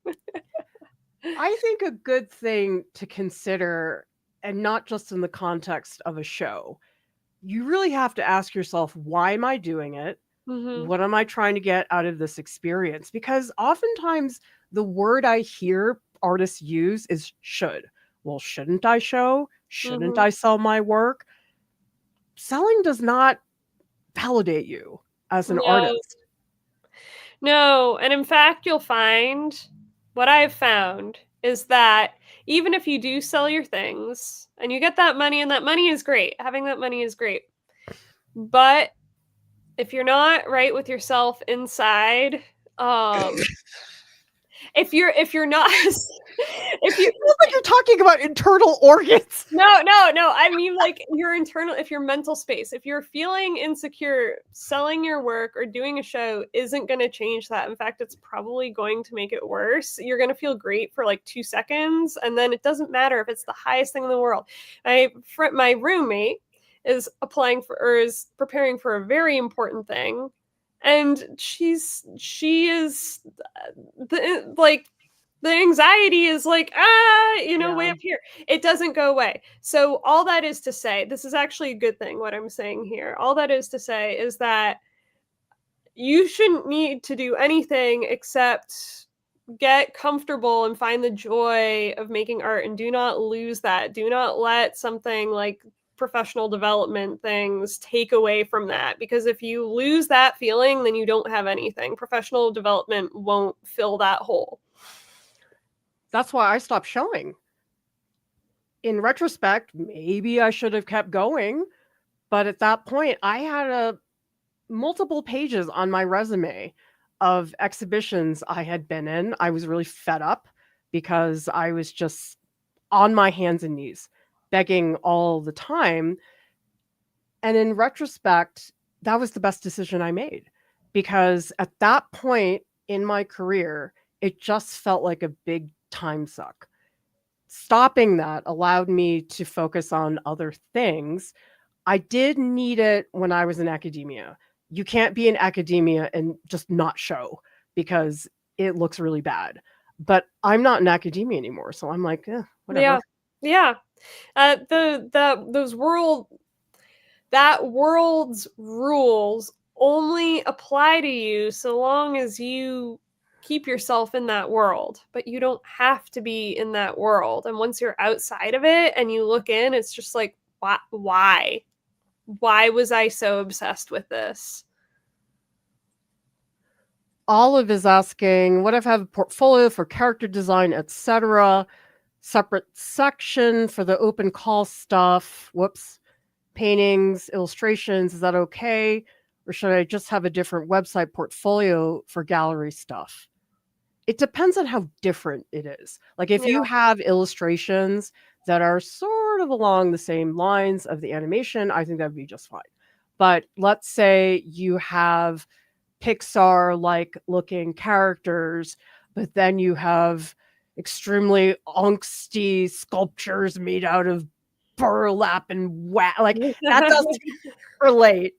I think a good thing to consider, and not just in the context of a show, you really have to ask yourself, why am I doing it? Mhm. What am I trying to get out of this experience? Because oftentimes the word I hear artists use is should. Well, shouldn't I show? Shouldn't Mhm. I sell my work? Selling does not validate you as an No. artist. No, and in fact, you'll find what I've found is that even if you do sell your things and you get that money, and that money is great, having that money is great. But if you're not right with yourself inside, um, if you're not if you It feels like you're talking about internal organs. No, I mean, like, your internal if your mental space, if you're feeling insecure, selling your work or doing a show isn't gonna change that. In fact, it's probably going to make it worse. You're gonna feel great for, like, 2 seconds, and then it doesn't matter if it's the highest thing in the world. My roommate is applying for or is preparing for a very important thing, and she is, like, the anxiety is like, way Yeah. up here. It doesn't go away. So all that is to say, this is actually a good thing, what I'm saying here. All that is to say is that you shouldn't need to do anything except get comfortable and find the joy of making art, and do not lose that. Do not let something like professional development things take away from that, because if you lose that feeling, then you don't have anything. Professional development won't fill that hole. That's why I stopped showing. In retrospect, maybe I should have kept going, but at that point, I had multiple pages on my resume of exhibitions I had been in. I was really fed up because I was just on my hands and knees, begging all the time. And in retrospect, that was the best decision I made, because at that point in my career, it just felt like a big time suck. Stopping that allowed me to focus on other things. I did need it when I was in academia. You can't be in academia and just not show because it looks really bad. But I'm not in academia anymore, so I'm like, whatever. Yeah. Yeah. Those that world's rules only apply to you so long as you keep yourself in that world, but you don't have to be in that world. And once you're outside of it and you look in, it's just like, why? Why was I so obsessed with this? Olive is asking, what if I have a portfolio for character design, etc.? Separate section for the open call stuff. Whoops. Paintings, illustrations. Is that okay? Or should I just have a different website portfolio for gallery stuff? It depends on how different it is. Like if you Yeah. have illustrations that are sort of along the same lines of the animation, I think that'd be just fine. But let's say you have Pixar like looking characters, but then you have extremely angsty sculptures made out of burlap and like that doesn't relate.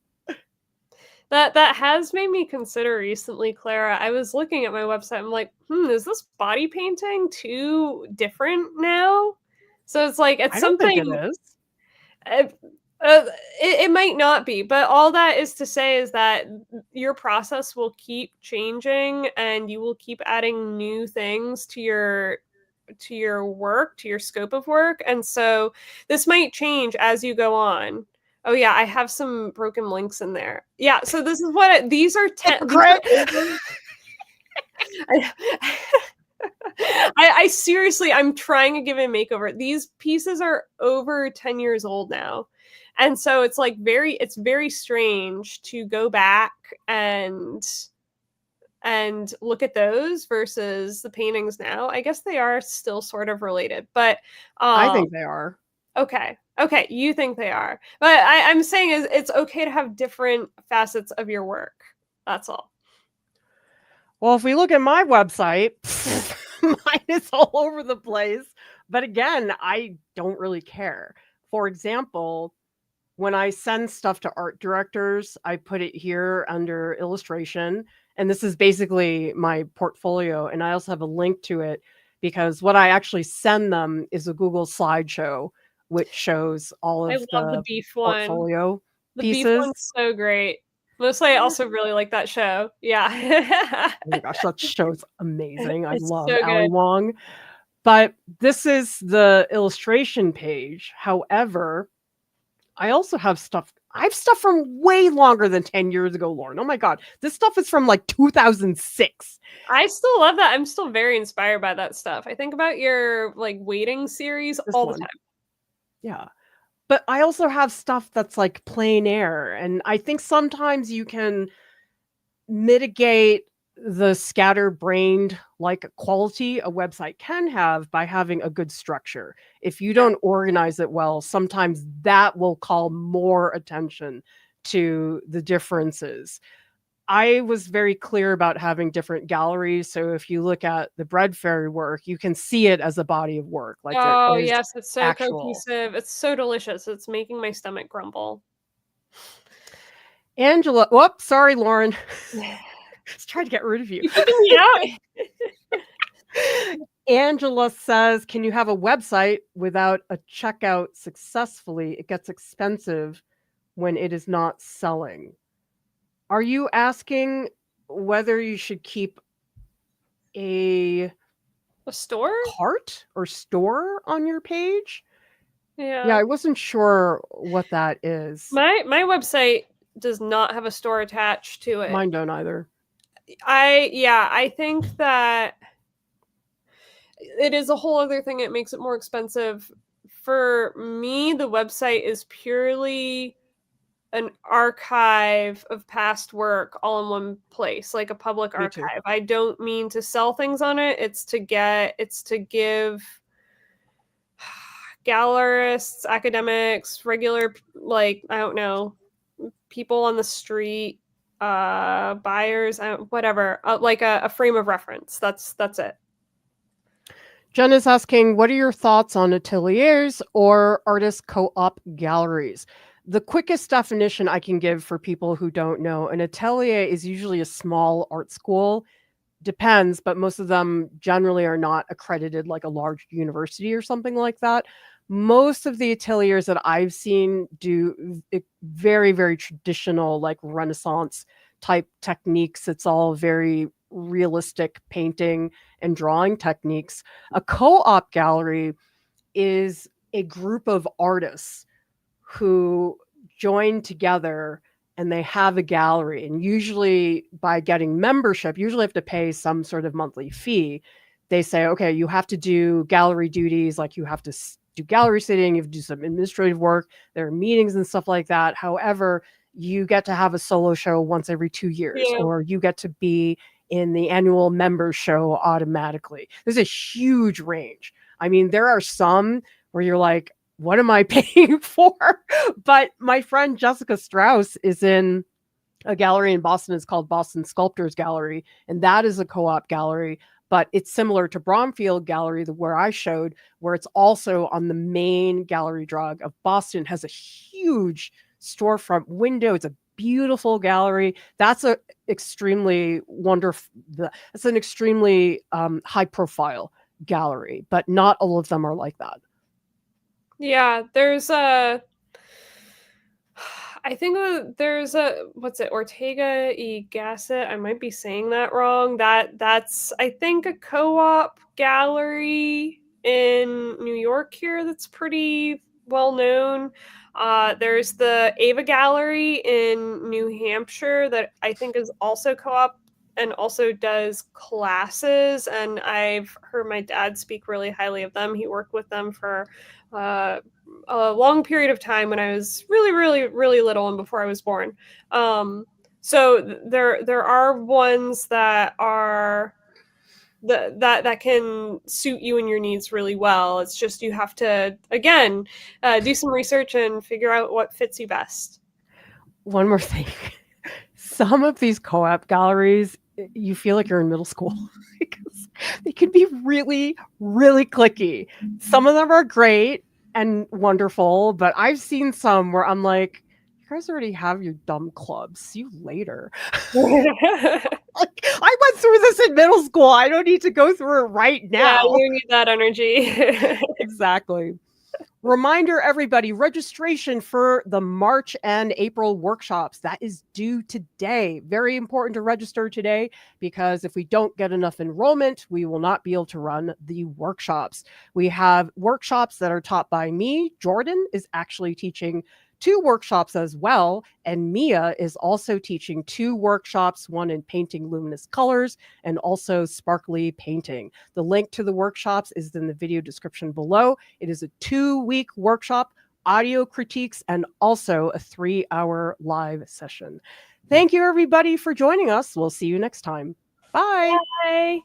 That has made me consider recently, Clara. I was looking at my website. I'm like, is this body painting too different now? So it's like it's I don't think it something. is. Uh, it might not be, but all that is to say is that your process will keep changing, and you will keep adding new things to your work, to your scope of work, and so this might change as you go on. Oh yeah, I have some broken links in there. Yeah, so this is what these are 10. These Hypocrite. are over. I seriously, I'm trying to give it a makeover. These pieces are over 10 years old now. And so it's like it's very strange to go back and look at those versus the paintings now. I guess they are still sort of related, but I think they are. okay. Okay, you think they are. But I'm saying is it's okay to have different facets of your work. That's all. Well, if we look at my website, mine is all over the place. But again, I don't really care. For example, when I send stuff to art directors, I put it here under illustration. And this is basically my portfolio. And I also have a link to it because what I actually send them is a Google slideshow, which shows all I of love the the beef one. portfolio The beef pieces. one's so great. Mostly, I also really like that show. Yeah. Oh my gosh, that show's amazing. I It's love so Ali good. Wong. But this is the illustration page. However, I also have stuff. I have stuff from way longer than 10 years ago, Lauren. Oh my God. This stuff is from like 2006. I still love that. I'm still very inspired by that stuff. I think about your like waiting series This all the one. time. Yeah. But I also have stuff that's like plein air. And I think sometimes you can mitigate the scatterbrained like quality a website can have by having a good structure. If you Yeah. don't organize it well, sometimes that will call more attention to the differences. I was very clear about having different galleries. So if you look at the Bread Fairy work, you can see it as a body of work. Like there Oh, is yes, it's so actual. cohesive. It's so delicious. It's making my stomach grumble. Angela, whoops, sorry, Lauren. Just trying to get rid of you. You keeping me out? Angela says, can you have a website without a checkout successfully? It gets expensive when it is not selling. Are you asking whether you should keep a A store? cart or store on your page? Yeah, Yeah. I wasn't sure what that is. My website does not have a store attached to it. Mine don't either. I think that it is a whole other thing that makes it more expensive. For me, the website is purely an archive of past work all in one place, like a public Me too. archive. I don't mean to sell things on it. It's to give gallerists, academics, regular, like, I don't know, people on the street, buyers, whatever, like a frame of reference. That's it. Jen is asking, what are your thoughts on ateliers or artist co-op galleries? The quickest definition I can give for people who don't know, an atelier is usually a small art school. Depends, but most of them generally are not accredited like a large university or something like that. Most of the ateliers that I've seen do very, very traditional, like Renaissance type techniques. It's all very realistic painting and drawing techniques. A co-op gallery is a group of artists who join together and they have a gallery. And usually by getting membership, usually have to pay some sort of monthly fee. They say, okay, you have to do gallery duties, like you have to do gallery sitting, you have to do some administrative work, there are meetings and stuff like that. However, you get to have a solo show once every 2 years, or you get to be in the annual member show automatically. There's a huge range. I mean, there are some where you're like, what am I paying for? But my friend Jessica Strauss is in a gallery in Boston. It's called Boston Sculptors Gallery, and that is a co-op gallery. But it's similar to Bromfield Gallery, where I showed, where it's also on the main gallery drug of Boston. It has a huge storefront window. It's a beautiful gallery. That's a extremely wonderful. It's an extremely high profile gallery, but not all of them are like that. Yeah, there's I think there's what's it, Ortega y Gasset? I might be saying that wrong. That's I think a co-op gallery in New York here that's pretty well known. There's the Ava Gallery in New Hampshire that I think is also co-op and also does classes. And I've heard my dad speak really highly of them. He worked with them for a long period of time when I was really, really, really little and before I was born. So there are ones that are that can suit you and your needs really well. It's just you have to, again, do some research and figure out what fits you best. One more thing. Some of these co-op galleries, you feel like you're in middle school because they can be really, really cliquey. Some of them are great and wonderful, but I've seen some where I'm like, you guys already have your dumb clubs. See you later. Like, I went through this in middle school. I don't need to go through it right now. Yeah, you need that energy. Exactly. Reminder, everybody, registration for the March and April workshops, that is due today. Very important to register today, because if we don't get enough enrollment, we will not be able to run the workshops. We have workshops that are taught by me. Jordan is actually teaching 2 workshops as well, and Mia is also teaching 2 workshops, one in painting luminous colors and also sparkly painting. The link to the workshops is in the video description below. It is a 2-week workshop, audio critiques, and also a 3-hour live session. Thank you, everybody, for joining us. We'll see you next time. Bye. Bye.